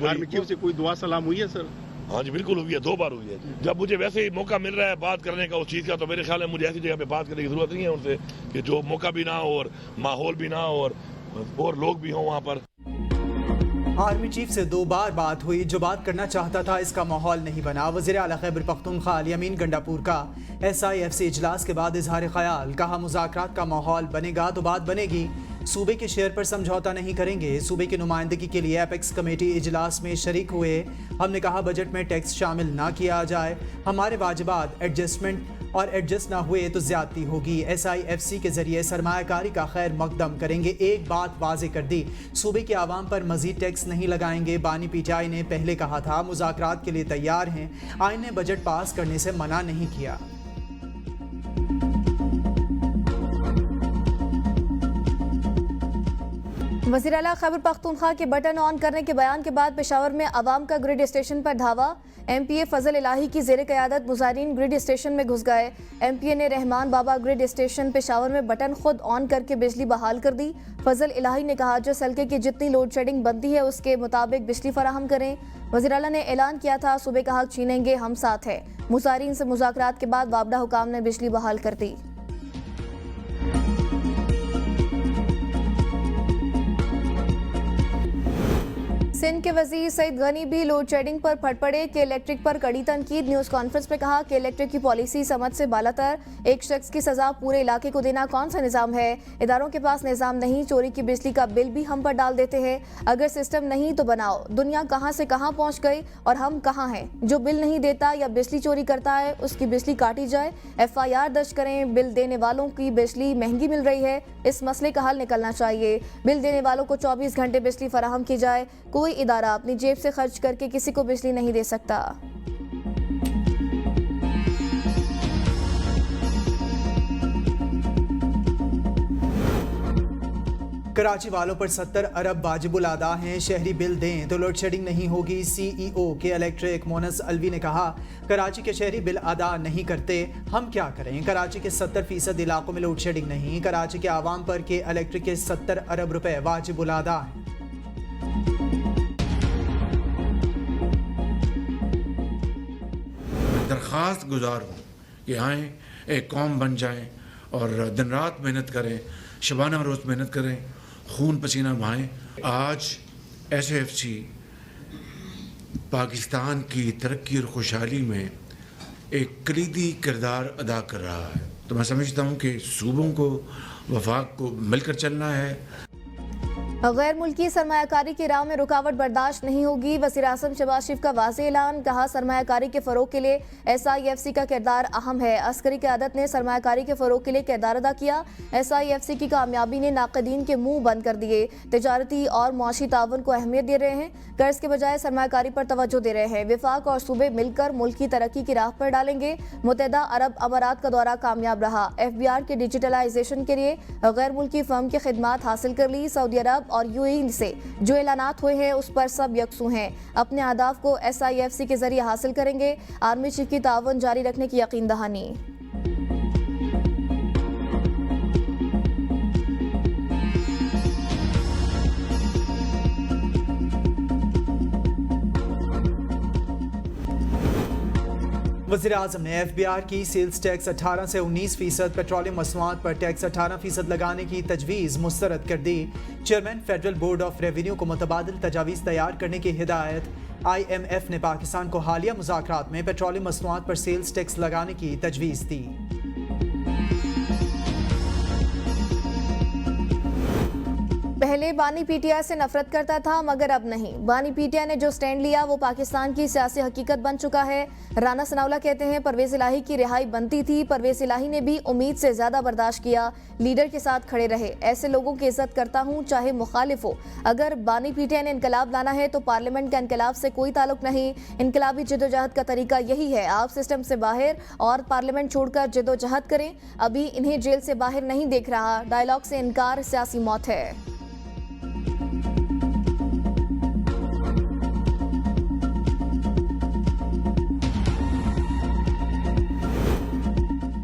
Army chief से कोई दुआ सलाम हुई है सर? हाँ जी बिल्कुल हुई है, 2 बार हुई है। जब मुझे वैसे ही मौका मिल रहा है बात करने का उस चीज़ का, तो मेरे ख्याल में मुझे ऐसी जगह पे बात करने की जरूरत नहीं है उनसे कि जो मौका भी ना हो और माहौल भी ना हो और लोग भी हों वहाँ पर। आर्मी चीफ से 2 बार बात हुई, जो बात करना चाहता था इसका माहौल नहीं बना। वज़ीर आला खैबर पख्तूनख्वा अमीन गंडापुर का SIFC इजलास के बाद इजहार ख्याल, कहा मुज़ाकरात का माहौल बनेगा तो बात बनेगी, सूबे के शेयर पर समझौता नहीं करेंगे। सूबे की नुमाइंदगी के लिए एपेक्स कमेटी इजलास में शरीक हुए, हमने कहा बजट में टैक्स शामिल ना किया जाए, हमारे वाजिबात एडजस्टमेंट और एडजस्ट ना हुए तो ज्यादती होगी। SIFC के जरिए सरमायाकारी का खैर मकदम करेंगे। एक बात वाजे कर दी, सूबे के आवाम पर मजीद टैक्स नहीं लगाएंगे। बानी PTI ने पहले कहा था मुज़ाकरात के लिए तैयार हैं, आइन ने बजट पास करने से मना नहीं किया। वज़ीर आला खैबर पख्तूनख्वा के बटन ऑन करने के बयान के बाद पेशावर में अवाम का ग्रिड स्टेशन पर धावा। MPA फजल इलाही की जेर क़यादत मुजाहिरीन ग्रिड स्टेशन में घुस गए। MPA ने रहमान बाबा ग्रिड स्टेशन पेशावर में बटन खुद ऑन करके बिजली बहाल कर दी। फजल इलाही ने कहा जिस हल्के की जितनी लोड शेडिंग बनती है उसके मुताबिक बिजली फराहम करें। वज़ीर आला ने ऐलान किया था सूबे का हक छीनेंगे हम साथ हैं। मुजाहिरीन से मुज़ाकरात के बाद वाबड़ा हुकाम ने बिजली बहाल कर दी। सिंध के वजीर सईद गनी भी लोड शेडिंग पर फटपड़े कि इलेक्ट्रिक पर कड़ी तनकीद। न्यूज़ कॉन्फ्रेंस में कहा कि इलेक्ट्रिक की पॉलिसी समझ से बालातर, एक शख्स की सजा पूरे इलाके को देना कौन सा निज़ाम है। इदारों के पास निज़ाम नहीं, चोरी की बिजली का बिल भी हम पर डाल देते हैं। अगर सिस्टम नहीं तो बनाओ। दुनिया कहाँ से कहाँ पहुँच गई और हम कहाँ हैं। जो बिल नहीं देता या बिजली चोरी करता है उसकी बिजली काटी जाए, FIR दर्ज करें। बिल देने वालों की बिजली महंगी मिल रही है, इस मसले का हल निकलना चाहिए। बिल देने वालों को 24 घंटे बिजली फराहम की जाए। कोई इदारा अपनी जेब से खर्च करके किसी को बिजली नहीं दे सकता। कराची वालों पर 70 अरब वाजिबुल अदा हैं, शहरी बिल दें तो लोड शेडिंग नहीं होगी। CEO के इलेक्ट्रिक मोनस अलवी ने कहा कराची के शहरी बिल अदा नहीं करते, हम क्या करें। कराची के 70% इलाकों में लोड शेडिंग नहीं। कराची के आवाम पर के इलेक्ट्रिक के 70 अरब रुपए वाजिबुल अदा हैं। दरख्वास्त गुजार हूँ कि आएँ, एक कौम बन जाएं और दिन रात मेहनत करें, शबाना रोज़ मेहनत करें, खून पसीना बहाएं। आज SIFC पाकिस्तान की तरक्की और खुशहाली में एक कलीदी किरदार अदा कर रहा है। तो मैं समझता हूँ कि सूबों को, वफाक को मिलकर चलना है। गैर मुल्की सरमायाकारी की राह में रुकावट बर्दाश्त नहीं होगी। वज़ीर आज़म शहबाज शरीफ का वाज़ेह ऐलान, कहा सरमायाकारी के फ़रोग़ के लिए SIFC का किरदार अहम है। अस्करी क़यादत ने सरमायाकारी के फ़रोग़ के लिए किरदार अदा किया। SIFC की कामयाबी ने नाक़दीन के मुँह बंद कर दिए। तिजारती और मुआशी ताउन को अहमियत दे रहे हैं, कर्ज के बजाय सरमायाकारी पर तवज्जो दे रहे हैं। विफाक और सूबे मिलकर मुल्क की तरक्की की राह पर डालेंगे। मुत्तहिदा अरब अमारात का दौरा कामयाब रहा। FBR के डिजिटलाइजेशन के लिए गैर मुल्की फ़र्म की खिदमात हासिल कर ली। सऊदी अरब और UAE से जो ऐलानात हुए हैं उस पर सब यकसू हैं। अपने अहदाफ को SIFC के जरिए हासिल करेंगे। आर्मी चीफ की ताउन जारी रखने की यकीन दहानी। वज़ीर आज़म ने FBR की सेल्स टैक्स 18 से 19%, पेट्रोलियम मसनूआत पर टैक्स 18% लगाने की तजवीज़ मुस्तरद कर दी। Chairman federal board of revenue को मुतबादिल तजावीज़ तैयार करने की हिदायत। IMF ने पाकिस्तान को हालिया मुज़ाकरात में पेट्रोलियम मसनूआत पर सेल्स टैक्स लगाने की तजवीज़ दी। पहले बानी PTI से नफरत करता था मगर अब नहीं। बानी PTI ने जो स्टैंड लिया वो पाकिस्तान की सियासी हकीकत बन चुका है। राना सनाउल्लाह कहते हैं परवेज़ इलाही की रिहाई बनती थी, परवेज़ इलाही ने भी उम्मीद से ज़्यादा बर्दाश्त किया, लीडर के साथ खड़े रहे। ऐसे लोगों की इज्जत करता हूँ चाहे मुखालिफ हो। अगर बानी PTI ने इनकलाब लाना है तो पार्लियामेंट का इनकलाब से कोई ताल्लुक नहीं। इनकलाबी जदोजहद का तरीका यही है, आप सिस्टम से बाहर और पार्लियामेंट छोड़कर जदोजहद करें। अभी इन्हें जेल से बाहर नहीं देख रहा। डायलॉग से इनकार सियासी मौत है।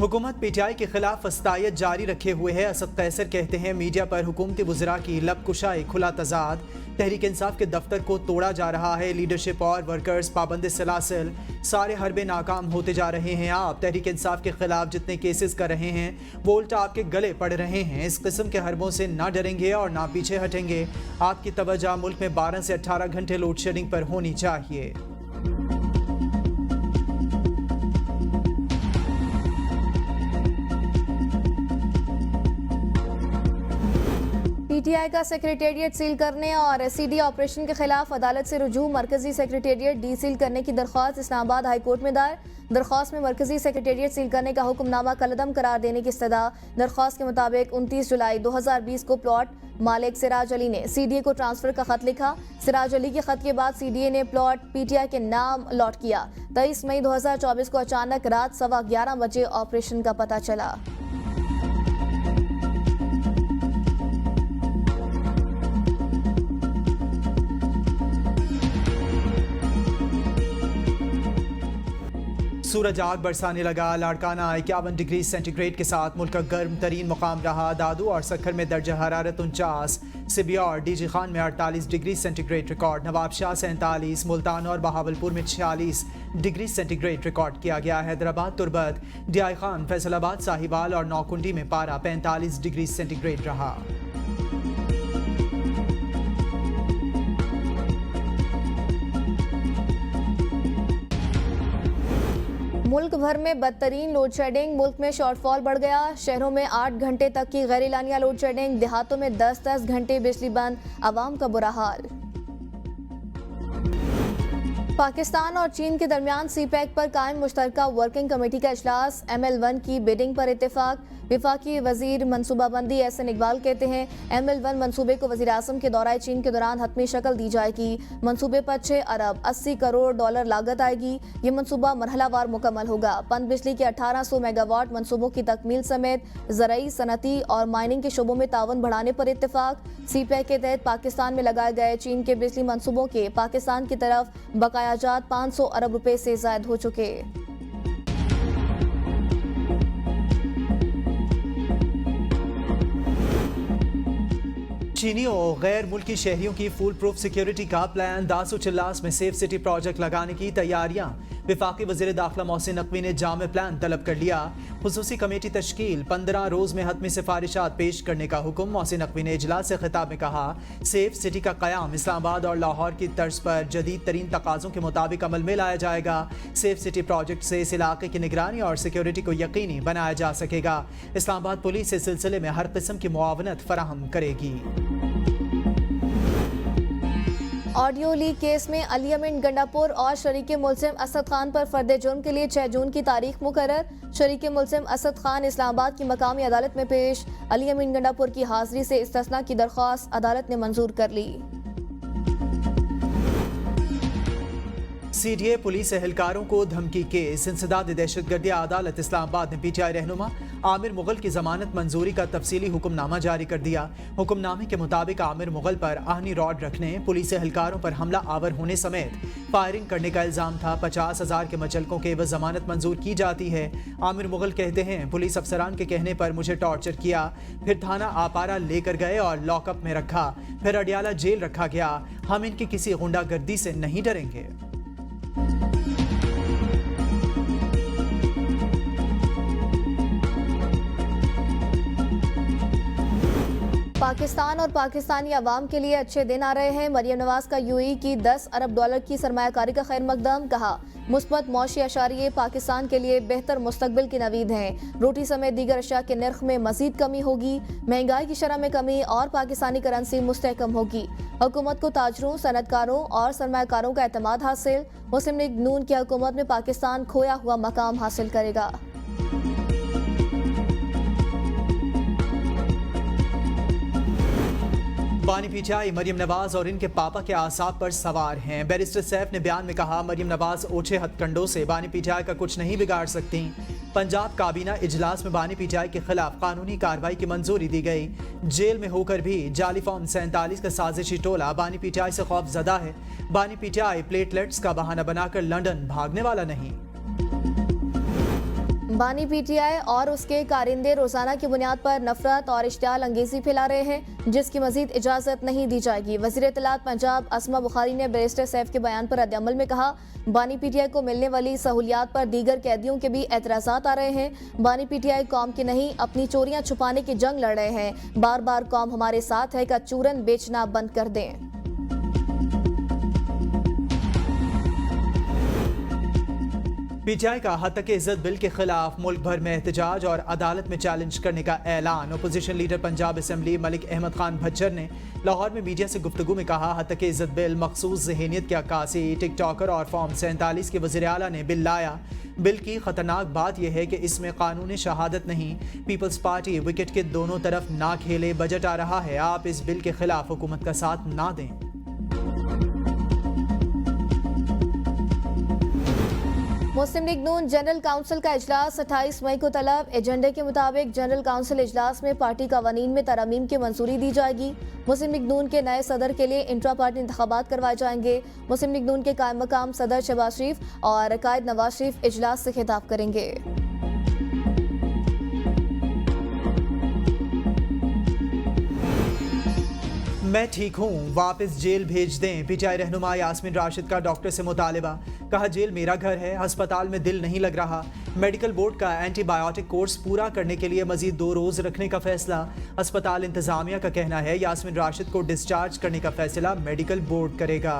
हुकूमत पीटीआई के खिलाफ फस्तायत जारी रखे हुए है। असद कैसर कहते हैं मीडिया पर हुकूमती वज़रा की लबकुशाई, खुला तजाद। तहरीक इंसाफ के दफ्तर को तोड़ा जा रहा है। लीडरशिप और वर्कर्स पाबंद सलासिल, सारे हरबे नाकाम होते जा रहे हैं। आप तहरीक इंसाफ के खिलाफ जितने केसेस कर रहे हैं वो उल्टा आपके गले पड़ रहे हैं। इस किस्म के हरबों से ना डरेंगे और ना पीछे हटेंगे। आपकी तवज्जो मुल्क में 12 से 18 घंटे लोड शेडिंग पर होनी चाहिए। पीटीआई का सेक्रेटेरिएट सील करने और सीडी ऑपरेशन के खिलाफ अदालत से रुजू, मरकजी सेक्रेटेरिएट डी सील करने की दरख्वास्त इस्लामाबाद हाई कोर्ट में दायर। दरख्वास्त में मरकजी सेक्रेटेरिएट सील करने का हुक्मनामा कलअदम करार देने की इस्तदा। दरख्वास्त के मुताबिक 29 जुलाई 2020 को प्लॉट मालिक सिराज अली ने सीडीए को ट्रांसफर का खत लिखा। सिराज अली के खत के बाद सीडीए ने प्लॉट पीटीआई के नाम अलॉट किया। 23 मई 2024 को अचानक रात 11:15 बजे ऑपरेशन का पता चला। सूरज आग बरसाने लगा। लाड़काना 51 डिग्री सेंटीग्रेड के साथ मुल्क का गर्म तरीन मुकाम रहा। दादू और सखर में दर्जा हरारत 49, सिबिया और डीजी खान में 48 degree centigrade record, Nawabshah 47, Multan और बहावलपुर में 46 डिग्री सेंटीग्रेड रिकॉर्ड किया गया। हैदराबाद, तुरबत, डियाई खान, फैसलाबाद, साहिवाल और नौकुंडी में पारा 45 डिग्री सेंटीग्रेड रहा। मुल्क भर में बदतरीन लोड शेडिंग, मुल्क में शॉर्टफॉल बढ़ गया। शहरों में 8 घंटे तक की गैर एलानिया लोड शेडिंग, देहातों में 10-10 घंटे बिजली बंद, आवाम का बुरा हाल। पाकिस्तान और चीन के दरमियान सीपैक पर कायम मुश्तरका वर्किंग कमेटी का इजलास, ML1 की बिडिंग पर इत्तेफाक। विफाकी वजीर मनसूबाबंदी एहसन इकबाल कहते हैं ML1 मनसूबे को वजीर आज़म के दौराए चीन के दौरान हतमी शक्ल दी जाएगी। मनसूबे पर 6 अरब 80 करोड़ डॉलर लागत आएगी। ये मनसूबा मरहलावार मुकम्मल होगा। पन बिजली के 1800 मेगावाट मनसूबों की तकमील समेत ज़राई, सनती और माइनिंग के शोबों में तावन बढ़ाने पर इत्तेफाक। सीपैक के तहत पाकिस्तान में लगाए गए चीन के बिजली मनसूबों के पाकिस्तान की तरफ बकायाजात 500 अरब रुपए से ज़ायद हो चुके। चीनी और गैर मुल्की शहरियों की फुल प्रूफ सिक्योरिटी का प्लान। दासू चिल्लास में सेफ सिटी प्रोजेक्ट लगाने की तैयारियां। विफाकी वज़ीर दाखिला मोहसिन नकवी ने जामे प्लान तलब कर लिया। खुसूसी कमेटी तश्कील, 15 रोज में हतमी सिफारिशात पेश करने का हुक्म। मोहसिन नकवी ने इजलास से खिताब में कहा, सेफ सिटी का क़याम इस्लामाबाद और लाहौर की तर्ज पर जदीद तरीन तकाज़ों के मुताबिक अमल में लाया जाएगा। सेफ सिटी प्रोजेक्ट से इस इलाके की निगरानी और सिक्योरिटी को यकीनी बनाया जा सकेगा। इस्लामाबाद पुलिस इस सिलसिले में हर किस्म की मुआवनत फराहम करेगी। ऑडियो लीक केस में अली अमीन गंडापुर और शरीके मुलजिम असद खान पर फर्द जुर्म के लिए 6 जून की तारीख मुकर्रर। शरीके मुलजिम असद खान इस्लामाबाद की मकामी अदालत में पेश। अली अमीन गंडापुर की हाजिरी से इस्तिस्ना की दरख्वास्त अदालत ने मंजूर कर ली। सीडीए पुलिस एहलकारों को धमकी केस, इंसदाद दहशतगर्दी। अदालत इस्लामाबाद ने पीटीआई रहनुमा आमिर मुगल की जमानत मंजूरी का तफसीली हुक्मनामा जारी कर दिया। हुक्मनामे के मुताबिक आमिर मुगल पर आहनी रॉड रखने, पुलिस एहलकारों पर हमला आवर होने समेत फायरिंग करने का इल्जाम था। 50,000 के मचलकों के एवज जमानत मंजूर की जाती है। आमिर मुगल कहते हैं, पुलिस अफसरान के कहने पर मुझे टॉर्चर किया, फिर थाना आपारा लेकर गए और लॉकअप में रखा, फिर अडियाला जेल रखा गया। हम इनकी किसी गुंडागर्दी से नहीं डरेंगे। पाकिस्तान और पाकिस्तानी अवाम के लिए अच्छे दिन आ रहे हैं। मरियम नवाज का यूएई की 10 अरब डॉलर की सरमायाकारी का खैर मकदम। कहा, मुस्बत मौशी अशारिये पाकिस्तान के लिए बेहतर मुस्तकबिल की नवीद हैं। रोटी समेत दीगर अशिया के नर्ख में मजीद कमी होगी। महंगाई की शरह में कमी और पाकिस्तानी करेंसी मुस्तहकम होगी। हुकूमत को ताजरों, सनतकारों और सरमायाकारों का एतमाद हासिल। मुस्लिम लीग नून की हुकूमत में पाकिस्तान खोया हुआ मकाम हासिल करेगा। बानी पीटीआई मरियम नवाज और इनके पापा के आसाब पर सवार हैं। बैरिस्टर सैफ ने बयान में कहा, मरियम नवाज ओछे हथकंडों से बानी पीटीआई का कुछ नहीं बिगाड़ सकती। पंजाब काबीना इजलास में बानी पीटीआई के खिलाफ कानूनी कार्रवाई की मंजूरी दी गई। जेल में होकर भी जाली फॉर्म 47 का साजिशी टोला बानी पीटीआई से खौफजदा है। बानी पीटीआई प्लेटलेट्स का बहाना बनाकर लंदन भागने वाला नहीं। बानी पीटीआई और उसके कारिंदे रोजाना की बुनियाद पर नफरत और इश्तियाल अंगेजी फैला रहे हैं, जिसकी मजीद इजाजत नहीं दी जाएगी। वजीर इत्तलात पंजाब असमा बुखारी ने बैरिस्टर सैफ के बयान पर रद्द-ए-अमल में कहा, बानी पीटीआई को मिलने वाली सहूलियात पर दीगर कैदियों के भी एतराजात आ रहे हैं। बानी पीटीआई कौम की नहीं, अपनी चोरियां छुपाने की जंग लड़ रहे हैं। बार बार कौम हमारे साथ है का चूरन बेचना बंद कर दें। पीटीआई का हद तक इज्जत बिल के खिलाफ मुल्क भर में एहतजाज और अदालत में चैलेंज करने का ऐलान। Opposition leader Punjab assembly Malik Ahmad Khan Bhajjar ने लाहौर में मीडिया से गुफ्तगू में कहा, हद तक इज्जत बिल मखसूस जहनीत के अक्कासी टिकटॉकर और फॉर्म 47 के वज़ीर आला ने बिल लाया। बिल की खतरनाक बात यह है कि इसमें कानून शहादत नहीं, पीपल्स पार्टी विकेट के दोनों तरफ ना खेले बजट आ रहा है। आप इस बिल के खिलाफ हुकूमत का साथ ना दें। मुस्लिम लीग नून जनरल काउंसिल का इजलास 28 मई को तलब। एजेंडे के मुताबिक जनरल काउंसिल इजलास में पार्टी कवानीन में तरमीम की मंजूरी दी जाएगी। मुस्लिम लीग नून के नए सदर के लिए इंट्रा पार्टी इंतखाबात करवाए जाएंगे। मुस्लिम लीग नून के कायम मकाम सदर शहबाज शरीफ और कायद नवाज शरीफ इजलास से खिताब करेंगे। मैं ठीक हूँ, वापस जेल भेज दें। पीटीआई रहनुमा यास्मीन राशिद का डॉक्टर से मुतालिबा। कहा, जेल मेरा घर है, अस्पताल में दिल नहीं लग रहा। मेडिकल बोर्ड का एंटीबायोटिक कोर्स पूरा करने के लिए मजीद 2 रोज रखने का फैसला। अस्पताल इंतजामिया का कहना है यास्मीन राशिद को डिस्चार्ज करने का फैसला मेडिकल बोर्ड करेगा।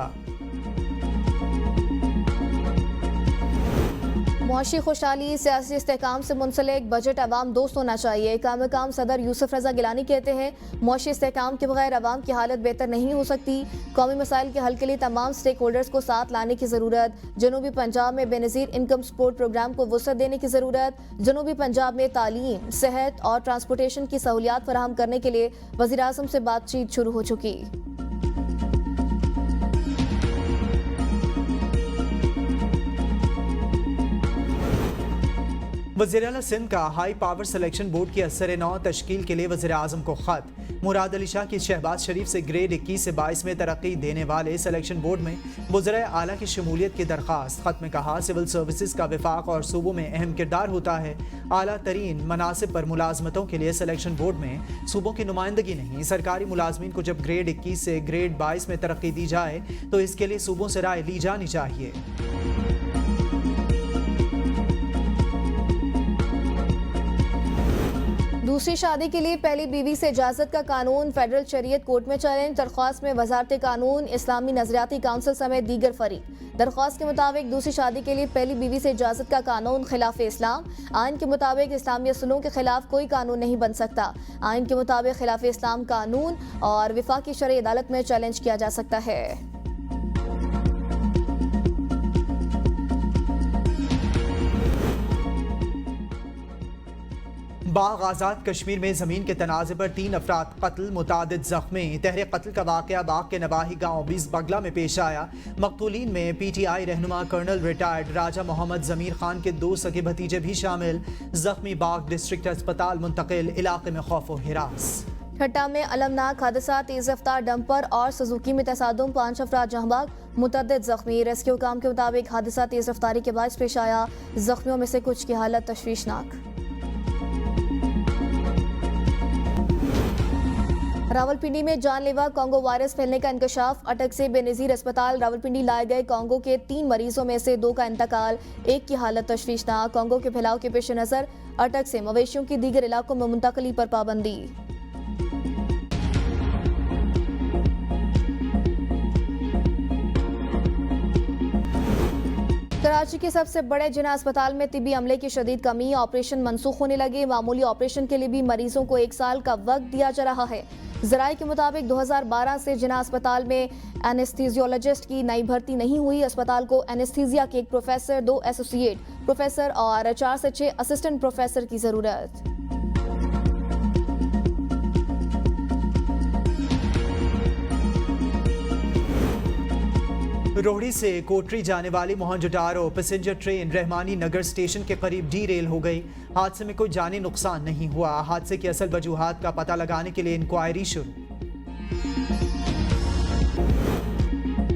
मुआशी खुशहाली सियासी इस्तेहकाम से मुंसलिक बजट अवाम दोस्त होना चाहिए। काम सदर यूसुफ रजा गिलानी कहते हैं, मुआशी इस्तेहकाम के बगैर अवाम की हालत बेहतर नहीं हो सकती। कौमी मसाइल के हल के लिए तमाम स्टेक होल्डर्स को साथ लाने की ज़रूरत। जनूबी पंजाब में बेनज़ीर इनकम सपोर्ट प्रोग्राम को वसअत देने की ज़रूरत। जनूबी पंजाब में तालीम, सेहत और ट्रांसपोर्टेशन की सहूलियात फराहम करने के लिए वज़ीर आज़म से बातचीत शुरू हो चुकी। वज़ीर आला सिंध का हाई पावर सिलेक्शन बोर्ड की असर-ए-नौ तश्कील के लिए वज़ीर आज़म को ख़त। मुराद अली शाह की शहबाज शरीफ से ग्रेड 21 से 22 में तरक्की देने वाले सिलेक्शन बोर्ड में वज़ीर आला की शमूलियत की दरख्वास्त। ख़त में कहा, सिविल सर्विसेज का विफाक और सूबों में अहम किरदार होता है। आला तरीन मनासिब पर मुलाजमतों के लिए सिलेक्शन बोर्ड में सूबों की नुमाइंदगी नहीं। सरकारी मुलाजमीन को जब ग्रेड 21 से ग्रेड 22 में तरक्की दी जाए तो इसके लिए सूबों से राय ली जानी चाहिए। दूसरी शादी के लिए पहली बीवी से इजाजत का कानून फेडरल शरीयत कोर्ट में चैलेंज। दरख्वास्त में वजारत कानून, इस्लामी नजरियाती काउंसिल समेत दीगर फरीक। दरख्वास्त के मुताबिक दूसरी शादी के लिए पहली बीवी से इजाजत का कानून खिलाफ इस्लाम। आइन के मुताबिक इस्लामी असूलों के खिलाफ कोई कानून नहीं बन सकता। आइन के मुताबिक खिलाफ इस्लाम कानून और वफाकी शरई अदालत में चैलेंज किया जा सकता है। बाग आज़ाद कश्मीर में ज़मीन के तनाज़े पर 3 अफराद कत्ल, मुतादिद ज़ख्मी। तहरीक कत्ल का वाक़या बाग के नवाही गाँव 20 बगला में पेश आया। मकतूलीन में PTI रहनुमा कर्नल रिटायर्ड राजा मोहम्मद ज़मीर खान के 2 सगे भतीजे भी शामिल। ज़ख्मी बाग डिस्ट्रिक्ट अस्पताल मुंतकिल, इलाके में खौफ व हिरास। ठट्टा में अलमनाक हादसा, तेज रफ्तार डंपर और सुजुकी में तसादुम, 5 अफराद जहांबाग, मुतअद्दिद ज़ख्मी। रेस्क्यू काम के मुताबिक हादसा तेज रफ्तारी के बायस पेश आया। ज़ख्मियों में से कुछ की हालत तशवीशनाक। रावलपिंडी में जानलेवा कोंगो वायरस फैलने का इंकशाफ। अटक से बेनज़ीर अस्पताल रावलपिंडी लाए गए कोंगो के 3 मरीजों में से 2 का इंतकाल, 1 की हालत तशवीशनाक। कोंगो के फैलाव के पेश नज़र अटक से मवेशियों की दीगर इलाकों में मुंतकली पर पाबंदी। कराची के सबसे बड़े जिना अस्पताल में तिबी अमले की शदीद कमी, ऑपरेशन मनसूख होने लगे। मामूली ऑपरेशन के लिए भी मरीजों को 1 साल का वक्त दिया जा रहा है। ज़राए के मुताबिक 2012 से जिना अस्पताल में एनेस्थीजियोलॉजिस्ट की नई भर्ती नहीं हुई। अस्पताल को एनेस्थीजिया के 1 प्रोफेसर, 2 एसोसिएट प्रोफेसर और 4 से 6 असिस्टेंट प्रोफेसर की ज़रूरत। रोहड़ी से कोटरी जाने वाली मोहनजोदारो पैसेंजर ट्रेन रहमानी नगर स्टेशन के करीब डीरेल हो गई। हादसे में कोई जानी नुकसान नहीं हुआ। हादसे की असल वजूहात का पता लगाने के लिए इंक्वायरी शुरू।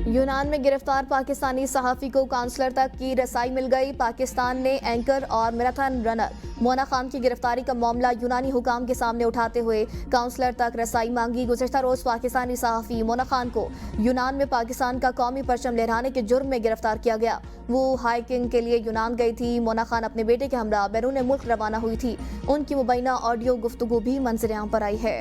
यूनान में गिरफ्तार पाकिस्तानी सहाफ़ी को काउंसलर तक की रसाई मिल गई। पाकिस्तान ने एंकर और मैराथन रनर मोना खान की गिरफ्तारी का मामला यूनानी हुकाम के सामने उठाते हुए काउंसलर तक रसाई मांगी। गुज़श्ता रोज़ पाकिस्तानी सहाफ़ी मोना खान को यूनान में पाकिस्तान का कौमी परचम लहराने के जुर्म में गिरफ्तार किया गया। वो हाइकिंग के लिए यूनान गई थी। मोना खान अपने बेटे के हमरा बैरून मुल्क रवाना हुई थी। उनकी मुबैना ऑडियो गुफ्तगू भी मंजर आम पर आई है।